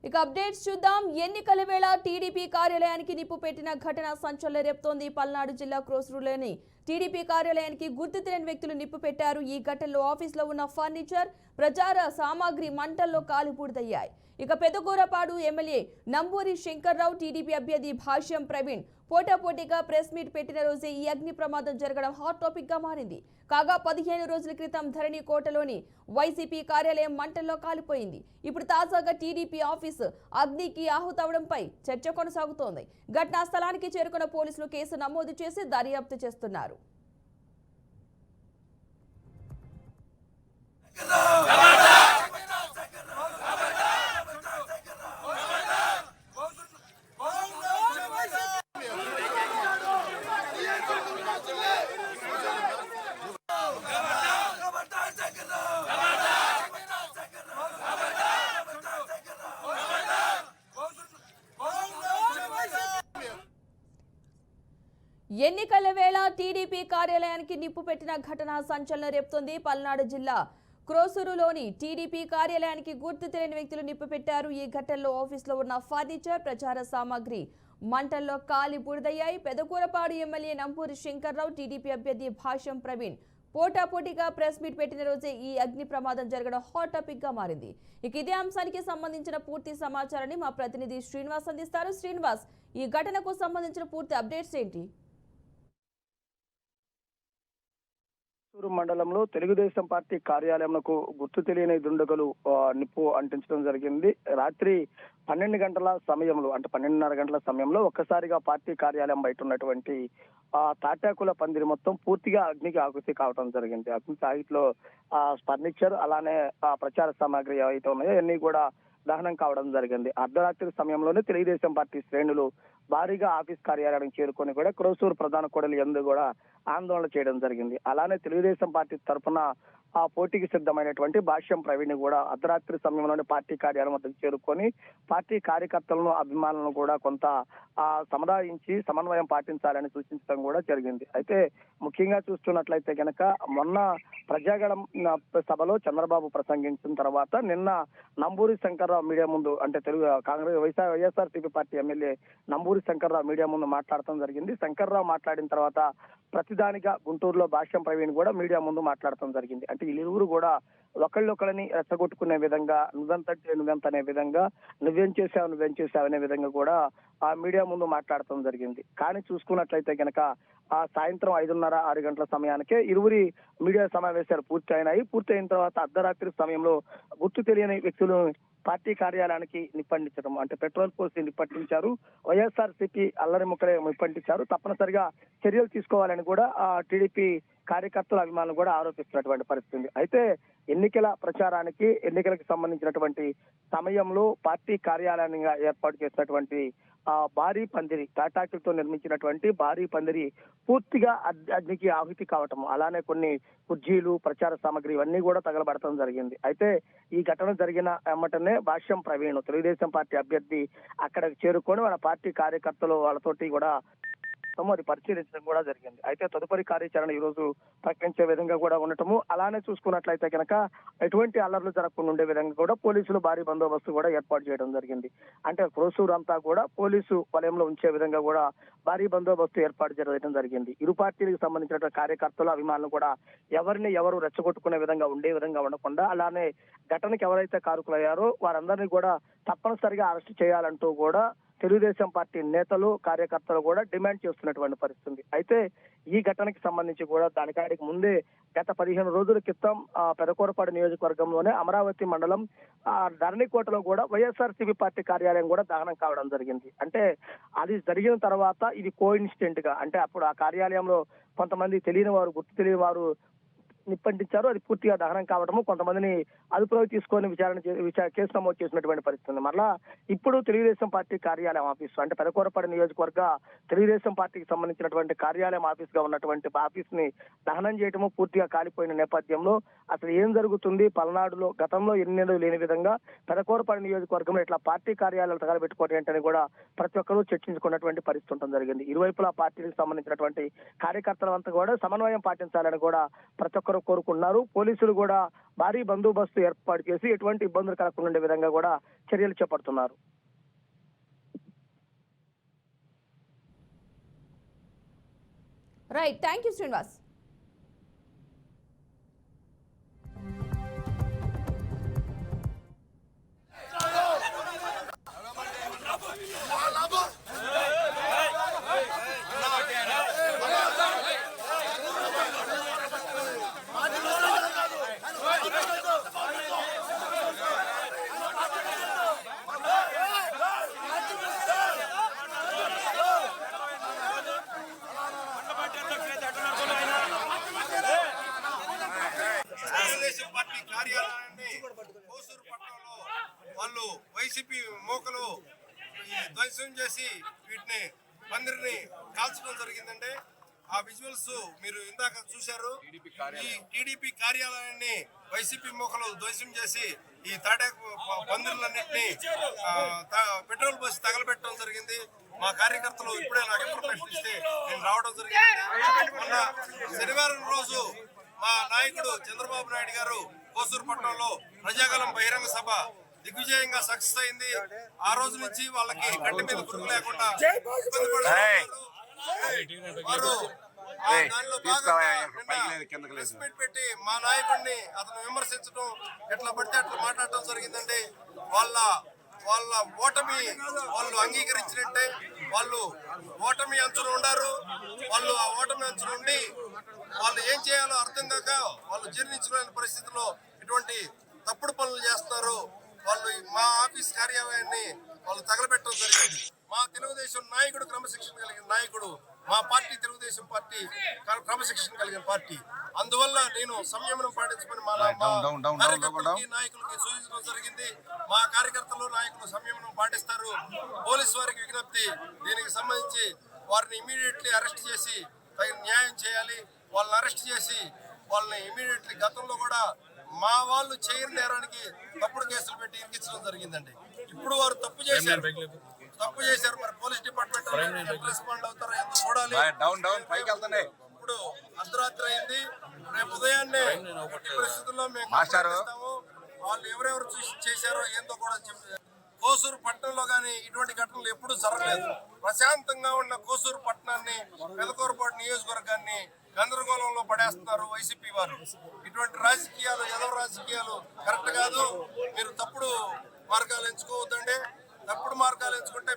ఇక అప్డేట్స్ చూద్దాం. ఎన్నికల వేళ టీడీపీ కార్యాలయానికి నిప్పు పెట్టిన ఘటన సంచలనం రేపుతోంది. పల్నాడు జిల్లా క్రోసూరులోని టీడీపీ కార్యాలయానికి గుర్తు తెలియని వ్యక్తులు నిప్పు పెట్టారు. ఈ ఘటనలో ఆఫీసులో ఉన్న ఫర్నిచర్, ప్రచార సామాగ్రి మంటల్లో కాలిబూడిదయ్యాయి. ఇక పెదకూరపాడు ఎమ్మెల్యే నంబూరి శంకర్రావు, టీడీపీ అభ్యర్థి భాష్యం ప్రవీణ్ పోటాపోటీగా ప్రెస్ మీట్ పెట్టిన రోజే ఈ అగ్ని ప్రమాదం జరగడం హాట్ టాపిక్ గా మారింది. కాగా 15 రోజుల క్రితం ధరణి కోటలోని వైసీపీ కార్యాలయం మంటల్లో కాలిపోయింది. ఇప్పుడు తాజాగా టీడీపీ ఆఫీసు అగ్నికి ఆహుతవడంపై చర్చ కొనసాగుతోంది. ఘటనా స్థలానికి చేరుకున్న పోలీసులు కేసు నమోదు చేసి దర్యాప్తు చేస్తున్నారు. ఎన్నికల వేళ టీడీపీ కార్యాలయానికి నిప్పు పెట్టిన ఘటన సంచలనం రేపుతోంది. పల్నాడు జిల్లా క్రోసూరులోని టీడీపీ కార్యాలయానికి గుర్తు తెలియని వ్యక్తులు నిప్పు పెట్టారు. ఈ ఘటనలో ఆఫీసులో ఉన్న ఫర్నిచర్, ప్రచార సామాగ్రి మంటల్లో కాలి బూడిదయ్యాయి. పెదకూరపాడు ఎమ్మెల్యే నంపూరి శంకర్రావు, టీడీపీ అభ్యర్థి భాష్యం ప్రవీణ్ పోటాపోటీగా ప్రెస్ మీట్ పెట్టిన రోజే ఈ అగ్ని ప్రమాదం జరగడం హాట్ టాపిక్ గా మారింది. ఇక ఇదే అంశానికి సంబంధించిన పూర్తి సమాచారాన్ని మా ప్రతినిధి శ్రీనివాస్ అందిస్తారు. శ్రీనివాస్, ఈ ఘటనకు సంబంధించిన పూర్తి అప్డేట్స్ ఏంటి? మండలంలో తెలుగుదేశం పార్టీ కార్యాలయంకు గుర్తు తెలియని దుండగులు నిప్పు అంటించడం జరిగింది. రాత్రి 12 గంటల సమయంలో, అంటే 12:30 గంటల సమయంలో ఒక్కసారిగా పార్టీ కార్యాలయం బయట ఉన్నటువంటి తాటాకుల పందిరి మొత్తం పూర్తిగా అగ్నికి ఆహుతి కావడం జరిగింది. అగ్ని సాగిట్లో ఫర్నిచర్, అలానే ప్రచార సామాగ్రి ఏవైతే ఉన్నాయో అన్ని కూడా దహనం కావడం జరిగింది. అర్ధరాత్రి సమయంలోనే తెలుగుదేశం పార్టీ శ్రేణులు భారీగా ఆఫీస్ కార్యాలయానికి చేరుకొని కూడా క్రోసూరు ప్రధాన కూడలి యందు కూడా ఆందోళన చేయడం జరిగింది. అలానే తెలుగుదేశం పార్టీ తరఫున పోటీకి సిద్ధమైనటువంటి భాష్యం ప్రవీణ్ కూడా అర్ధరాత్రి సమయంలోనే పార్టీ కార్యాలయం వద్దకు చేరుకొని పార్టీ కార్యకర్తలను, అభిమానులను కూడా కొంత సముదాయించి సమన్వయం పాటించాలని సూచించడం కూడా జరిగింది. అయితే ముఖ్యంగా చూస్తున్నట్లయితే కనుక మొన్న ప్రజాగళం సభలో చంద్రబాబు ప్రసంగించిన తర్వాత నిన్న నంబూరి శంకర్రావు మీడియా ముందు, అంటే Congress YSRCP party MLA Namburi Shankarrao media ముందు మాట్లాడటం జరిగింది. శంకర్రావు మాట్లాడిన తర్వాత ప్రతిదానిగా గుంటూరులో భాష్యం ప్రవీణ్ కూడా మీడియా ముందు మాట్లాడటం జరిగింది. అంటే వీళ్ళిరువురు కూడా ఒకళ్ళొకళ్ళని రెచ్చగొట్టుకునే విధంగా, నువ్వెంతంటే నువ్వెంత అనే విధంగా, నువ్వేం చేశావు అనే విధంగా కూడా ఆ మీడియా ముందు మాట్లాడటం జరిగింది. కానీ చూసుకున్నట్లయితే కనుక సాయంత్రం 5:30, 6 గంటల సమయానికే ఇరువురి మీడియా సమావేశాలు పూర్తయిన తర్వాత అర్ధరాత్రి సమయంలో గుర్తు తెలియని వ్యక్తులు పార్టీ కార్యాలయానికి నిప్పండించడం, అంటే పెట్రోల్ పోసి నిప్పంటించారు. వైఎస్ఆర్సీపీ అల్లరి ముక్కలే నిప్పంటించారు. తప్పనిసరిగా చర్యలు తీసుకోవాలని కూడా టీడీపీ కార్యకర్తల అభిమానులు కూడా ఆరోపిస్తున్నటువంటి పరిస్థితి. అయితే ఎన్నికల ప్రచారానికి, ఎన్నికలకు సంబంధించినటువంటి సమయంలో పార్టీ కార్యాలయంగా ఏర్పాటు చేసినటువంటి భారీ పందిరి, తాటాకులతో నిర్మించినటువంటి భారీ పందిరి పూర్తిగా అగ్నికి ఆహుతి కావటం, అలానే కొన్ని కుర్జీలు, ప్రచార సామాగ్రి ఇవన్నీ కూడా తగలబడటం జరిగింది. అయితే ఈ ఘటన జరిగిన వెంటనే భాష్యం ప్రవీణ్, తెలుగుదేశం పార్టీ అభ్యర్థి, అక్కడికి చేరుకొని వాళ్ళ పార్టీ కార్యకర్తలు వాళ్ళతోటి కూడా అది పరిశీలించడం కూడా జరిగింది. అయితే తదుపరి కార్యాచరణ ఈ రోజు ప్రకటించే విధంగా కూడా ఉండటము, అలానే చూసుకున్నట్లయితే కనుక ఎటువంటి అల్లర్లు జరగకుండా ఉండే విధంగా కూడా పోలీసులు భారీ బందోబస్తు కూడా ఏర్పాటు చేయడం జరిగింది. అంటే క్రోసూరు అంతా కూడా పోలీసు వలయంలో ఉంచే విధంగా కూడా భారీ బందోబస్తు ఏర్పాటు చేయడం జరిగింది. ఇరు పార్టీలకు సంబంధించిన కార్యకర్తలు, అభిమానులు కూడా ఎవరిని ఎవరు రెచ్చగొట్టుకునే విధంగా ఉండే విధంగా ఉండకుండా, అలానే ఘటనకి ఎవరైతే కారకులయ్యారో వారందరినీ కూడా తప్పనిసరిగా అరెస్ట్ చేయాలంటూ కూడా తెలుగుదేశం పార్టీ నేతలు, కార్యకర్తలు కూడా డిమాండ్ చేస్తున్నటువంటి పరిస్థితి. అయితే ఈ ఘటనకి సంబంధించి కూడా దానికాడికి ముందే గత 15 రోజుల క్రితం పెదకూరపాడు నియోజకవర్గంలోనే అమరావతి మండలం ధరణికోటలో కూడా వైఎస్ఆర్సీపీ పార్టీ కార్యాలయం కూడా దహనం కావడం జరిగింది. అంటే అది జరిగిన తర్వాత ఇది కోఇన్సిడెంట్ గా, అంటే అప్పుడు ఆ కార్యాలయంలో కొంతమంది గుర్తు తెలియని వారు నిప్పంటించారు. అది పూర్తిగా దహనం కావడము, కొంతమందిని అదుపులోకి తీసుకొని కేసు నమోదు చేసినటువంటి పరిస్థితి. మరలా ఇప్పుడు తెలుగుదేశం పార్టీ కార్యాలయం ఆఫీసు, అంటే పెదకూరపాడు నియోజకవర్గ తెలుగుదేశం పార్టీకి సంబంధించినటువంటి కార్యాలయం ఆఫీస్ గా ఉన్నటువంటి ఆఫీస్ ని దహనం చేయడము పూర్తిగా కాలిపోయిన నేపథ్యంలో అసలు ఏం జరుగుతుంది, పల్నాడులో గతంలో ఎన్నడూ లేని విధంగా పెదకూరపాడు నియోజకవర్గంలో ఇట్లా పార్టీ కార్యాలయాలు తగలబెట్టుకోవడం ఏంటని కూడా ప్రతి ఒక్కరూ చర్చించుకున్నటువంటి పరిస్థితి ఉండడం జరిగింది. ఇరువైపులా పార్టీలకు సంబంధించినటువంటి కార్యకర్తలంతా కూడా సమన్వయం పాటించాలని కూడా ప్రతి ఒక్కరు కూడా కోరుకున్నారు. పోలీసులు కూడా భారీ బందోబస్తు ఏర్పాటు చేసి ఎటువంటి ఇబ్బందులు కలగకుండా ఉండే విధంగా కూడా చర్యలు చేపడుతున్నారు. Right, thank you Srinivas. Telugu Desam party కార్యాలయాన్ని కోసూరు పట్టణంలో వాళ్ళు వైసీపీ మోకలు ధ్వంసం చేసి వీటిని పందిరిని కాల్చడం జరిగిందంటే ఆ విజువల్స్ మీరు ఇందాక చూశారు. ఈ టీడీపీ కార్యాలయాన్ని వైసీపీ మోకలు ధ్వంసం చేసి ఈ తాటాకు పందిరులన్నింటినీ పెట్రోల్ పోసి తగలబెట్టడం జరిగింది. మా కార్యకర్తలు ఇప్పుడే నాకు ఇన్ఫర్మేషన్ ఇస్తే నేను రావడం జరిగింది. మొన్న శనివారం రోజు మా నాయకుడు చంద్రబాబు నాయుడు గారు కోసూరు పట్టణంలో ప్రజాగలం బహిరంగ సభ దిగ్విజయంగా సక్సెస్ అయింది. ఆ రోజు నుంచి వాళ్ళకి గడ్డి మీద పురుగు లేకుండా ఇబ్బంది పడుతున్నారు. వారు దానిలో పెట్టి మా నాయకుడిని అతను విమర్శించడం, ఎట్లా పడితే అట్లా మాట్లాడటం జరిగిందంటే వాళ్ళ ఓటమి వాళ్ళు అంగీకరించినట్టే. వాళ్ళు ఓటమి అంచున ఉన్నారు. వాళ్ళు ఆ ఓటమి అంచున ఉండి వాళ్ళు ఏం చేయాలో అర్థం కాక వాళ్ళు జీర్ణించలేని పరిస్థితిలో ఇటువంటి తప్పుడు పనులు చేస్తున్నారు. వాళ్ళు మా ఆఫీస్ కార్యాలయాన్ని వాళ్ళు తగలబెట్టడం జరిగింది. మా తెలుగుదేశం నాయకుడు క్రమశిక్షణ కలిగిన నాయకుడు, మా పార్టీ తెలుగుదేశం పార్టీ క్రమశిక్షణ కలిగిన పార్టీ. అందువల్ల నేను సంయమనం పాటించమని మా నాయకులకి సూచించడం జరిగింది. మా కార్యకర్తలు నాయకులు సంయమనం పాటిస్తారు. పోలీసు వారికి విజ్ఞప్తి, దీనికి సంబంధించి వారిని ఇమీడియట్లీ అరెస్ట్ చేసి తగిన న్యాయం చేయాలి. వాళ్ళని అరెస్ట్ చేసి వాళ్ళని ఇమీడియట్లీ, గతంలో కూడా మా వాళ్ళు చేయని నేరానికి తప్పుడు కేసులు పెట్టి ఇరికించడం జరిగిందండి. ఇప్పుడు వారు తప్పు చేశారు. మరి పోలీస్ డిపార్ట్మెంట్ రెస్పాండ్ అవుతారా ఎందుకు చూడాలి. ఇప్పుడు అర్ధరాత్రి అయింది. రేపు ఉదయాన్నే పరిస్థితుల్లో మేము వాళ్ళు ఎవరెవరు చేశారో ఏందో కూడా కోసూరు పట్టణంలో గానీ ఇటువంటి ఘటనలు ఎప్పుడు జరగలేదు. ప్రశాంతంగా ఉన్న కోసూరు పట్టణాన్ని, పెదకూరుపాటు నియోజకవర్గాన్ని గందరగోళంలో పడేస్తున్నారు వైసీపీ వారు. ఇటువంటి రాజకీయాలు, ఎదవ రాజకీయాలు కరెక్ట్ కాదు. మీరు తప్పుడు మార్గాలు ఎంచుకోవద్దండి. తప్పుడు మార్గాలు ఎంచుకుంటే